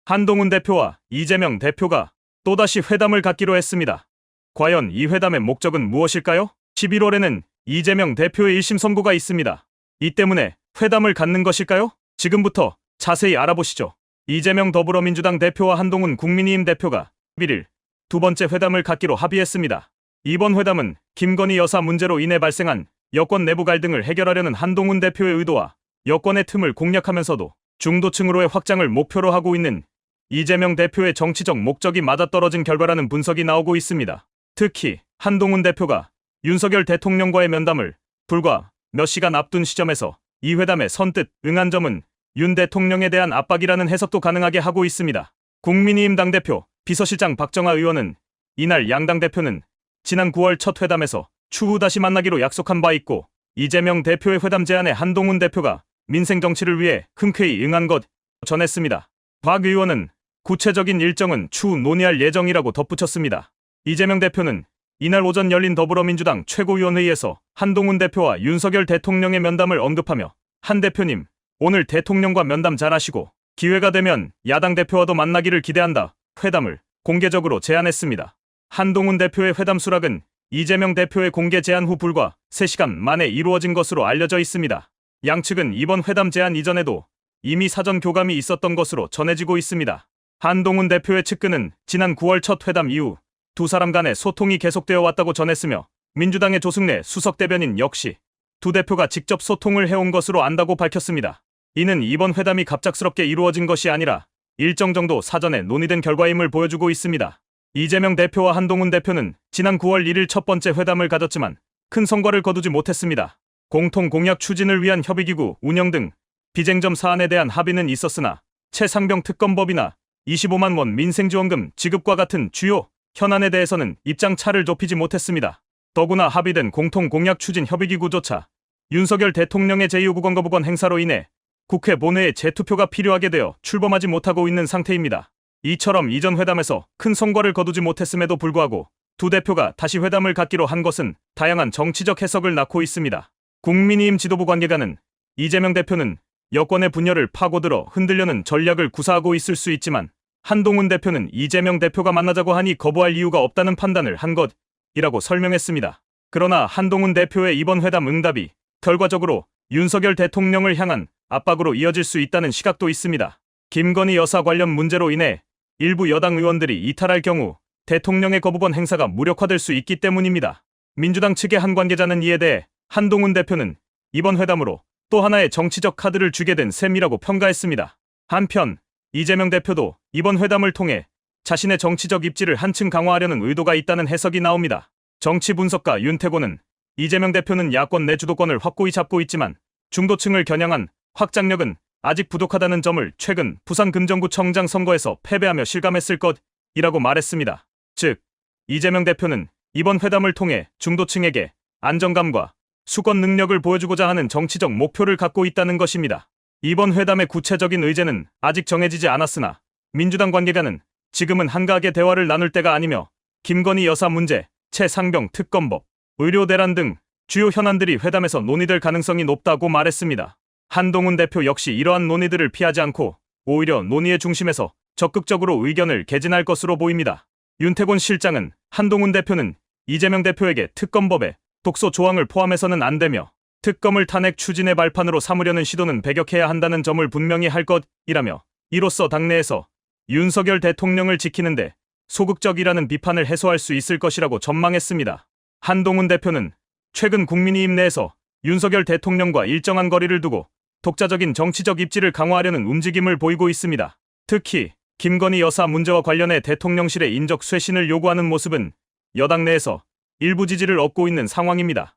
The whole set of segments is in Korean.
한동훈 대표와 이재명 대표가 또다시 회담을 갖기로 했습니다. 과연 이 회담의 목적은 무엇일까요? 11월에는 이재명 대표의 1심 선고가 있습니다. 이 때문에 회담을 갖는 것일까요? 지금부터 자세히 알아보시죠. 이재명 더불어민주당 대표와 한동훈 국민의힘 대표가 11일 두 번째 회담을 갖기로 합의했습니다. 이번 회담은 김건희 여사 문제로 인해 발생한 여권 내부 갈등을 해결하려는 한동훈 대표의 의도와 여권의 틈을 공략하면서도 중도층으로의 확장을 목표로 하고 있는 이재명 대표의 정치적 목적이 맞아떨어진 결과라는 분석이 나오고 있습니다. 특히 한동훈 대표가 윤석열 대통령과의 면담을 불과 몇 시간 앞둔 시점에서 이 회담에 선뜻 응한 점은 윤 대통령에 대한 압박이라는 해석도 가능하게 하고 있습니다. 국민의힘 당대표 비서실장 박정아 의원은 이날 양당 대표는 지난 9월 첫 회담에서 추후 다시 만나기로 약속한 바 있고 이재명 대표의 회담 제안에 한동훈 대표가 민생 정치를 위해 흔쾌히 응한 것 전했습니다. 박 의원은 구체적인 일정은 추후 논의할 예정이라고 덧붙였습니다. 이재명 대표는 이날 오전 열린 더불어민주당 최고위원회의에서 한동훈 대표와 윤석열 대통령의 면담을 언급하며 한 대표님, 오늘 대통령과 면담 잘하시고 기회가 되면 야당 대표와도 만나기를 기대한다. 회담을 공개적으로 제안했습니다. 한동훈 대표의 회담 수락은 이재명 대표의 공개 제안 후 불과 3시간 만에 이루어진 것으로 알려져 있습니다. 양측은 이번 회담 제안 이전에도 이미 사전 교감이 있었던 것으로 전해지고 있습니다. 한동훈 대표의 측근은 지난 9월 첫 회담 이후 두 사람 간의 소통이 계속되어 왔다고 전했으며 민주당의 조승래 수석 대변인 역시 두 대표가 직접 소통을 해온 것으로 안다고 밝혔습니다. 이는 이번 회담이 갑작스럽게 이루어진 것이 아니라 일정 정도 사전에 논의된 결과임을 보여주고 있습니다. 이재명 대표와 한동훈 대표는 지난 9월 1일 첫 번째 회담을 가졌지만 큰 성과를 거두지 못했습니다. 공통 공약 추진을 위한 협의기구 운영 등 비쟁점 사안에 대한 합의는 있었으나 최상병 특검법이나 25만 원 민생지원금 지급과 같은 주요 현안에 대해서는 입장 차를 좁히지 못했습니다. 더구나 합의된 공통 공약 추진 협의기구조차 윤석열 대통령의 제2후보권거부권 행사로 인해 국회 본회의 재투표가 필요하게 되어 출범하지 못하고 있는 상태입니다. 이처럼 이전 회담에서 큰 성과를 거두지 못했음에도 불구하고 두 대표가 다시 회담을 갖기로 한 것은 다양한 정치적 해석을 낳고 있습니다. 국민의힘 지도부 관계자는 이재명 대표는 여권의 분열을 파고들어 흔들려는 전략을 구사하고 있을 수 있지만 한동훈 대표는 이재명 대표가 만나자고 하니 거부할 이유가 없다는 판단을 한 것이라고 설명했습니다. 그러나 한동훈 대표의 이번 회담 응답이 결과적으로 윤석열 대통령을 향한 압박으로 이어질 수 있다는 시각도 있습니다. 김건희 여사 관련 문제로 인해 일부 여당 의원들이 이탈할 경우 대통령의 거부권 행사가 무력화될 수 있기 때문입니다. 민주당 측의 한 관계자는 이에 대해 한동훈 대표는 이번 회담으로 또 하나의 정치적 카드를 주게 된 셈이라고 평가했습니다. 한편 이재명 대표도 이번 회담을 통해 자신의 정치적 입지를 한층 강화하려는 의도가 있다는 해석이 나옵니다. 정치 분석가 윤태곤은 이재명 대표는 야권 내 주도권을 확고히 잡고 있지만 중도층을 겨냥한 확장력은 아직 부족하다는 점을 최근 부산금정구청장 선거에서 패배하며 실감했을 것이라고 말했습니다. 즉, 이재명 대표는 이번 회담을 통해 중도층에게 안정감과 수권 능력을 보여주고자 하는 정치적 목표를 갖고 있다는 것입니다. 이번 회담의 구체적인 의제는 아직 정해지지 않았으나 민주당 관계자는 지금은 한가하게 대화를 나눌 때가 아니며 김건희 여사 문제, 최상병 특검법, 의료 대란 등 주요 현안들이 회담에서 논의될 가능성이 높다고 말했습니다. 한동훈 대표 역시 이러한 논의들을 피하지 않고 오히려 논의의 중심에서 적극적으로 의견을 개진할 것으로 보입니다. 윤태곤 실장은 한동훈 대표는 이재명 대표에게 특검법에 독소 조항을 포함해서는 안 되며 특검을 탄핵 추진의 발판으로 삼으려는 시도는 배격해야 한다는 점을 분명히 할 것이라며 이로써 당내에서 윤석열 대통령을 지키는데 소극적이라는 비판을 해소할 수 있을 것이라고 전망했습니다. 한동훈 대표는 최근 국민의힘 내에서 윤석열 대통령과 일정한 거리를 두고 독자적인 정치적 입지를 강화하려는 움직임을 보이고 있습니다. 특히 김건희 여사 문제와 관련해 대통령실의 인적 쇄신을 요구하는 모습은 여당 내에서 일부 지지를 얻고 있는 상황입니다.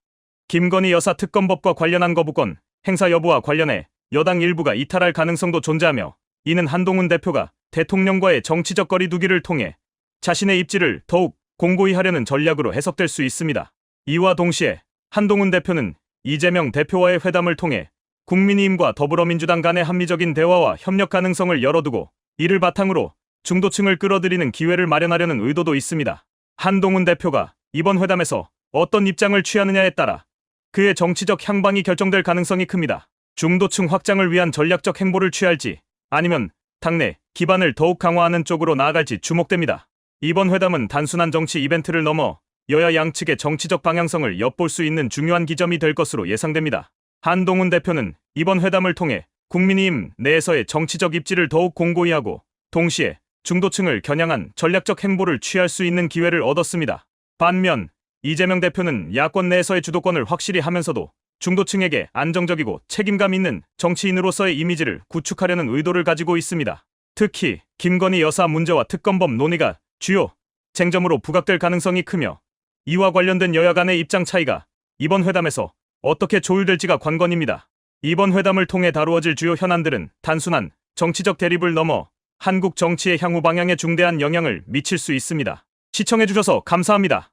김건희 여사 특검법과 관련한 거부권 행사 여부와 관련해 여당 일부가 이탈할 가능성도 존재하며 이는 한동훈 대표가 대통령과의 정치적 거리두기를 통해 자신의 입지를 더욱 공고히 하려는 전략으로 해석될 수 있습니다. 이와 동시에 한동훈 대표는 이재명 대표와의 회담을 통해 국민의힘과 더불어민주당 간의 합리적인 대화와 협력 가능성을 열어두고 이를 바탕으로 중도층을 끌어들이는 기회를 마련하려는 의도도 있습니다. 한동훈 대표가 이번 회담에서 어떤 입장을 취하느냐에 따라 그의 정치적 향방이 결정될 가능성이 큽니다. 중도층 확장을 위한 전략적 행보를 취할지 아니면 당내 기반을 더욱 강화하는 쪽으로 나아갈지 주목됩니다. 이번 회담은 단순한 정치 이벤트를 넘어 여야 양측의 정치적 방향성을 엿볼 수 있는 중요한 기점이 될 것으로 예상됩니다. 한동훈 대표는 이번 회담을 통해 국민의힘 내에서의 정치적 입지를 더욱 공고히 하고 동시에 중도층을 겨냥한 전략적 행보를 취할 수 있는 기회를 얻었습니다. 반면 이재명 대표는 야권 내에서의 주도권을 확실히 하면서도 중도층에게 안정적이고 책임감 있는 정치인으로서의 이미지를 구축하려는 의도를 가지고 있습니다. 특히 김건희 여사 문제와 특검법 논의가 주요 쟁점으로 부각될 가능성이 크며 이와 관련된 여야 간의 입장 차이가 이번 회담에서 어떻게 조율될지가 관건입니다. 이번 회담을 통해 다루어질 주요 현안들은 단순한 정치적 대립을 넘어 한국 정치의 향후 방향에 중대한 영향을 미칠 수 있습니다. 시청해주셔서 감사합니다.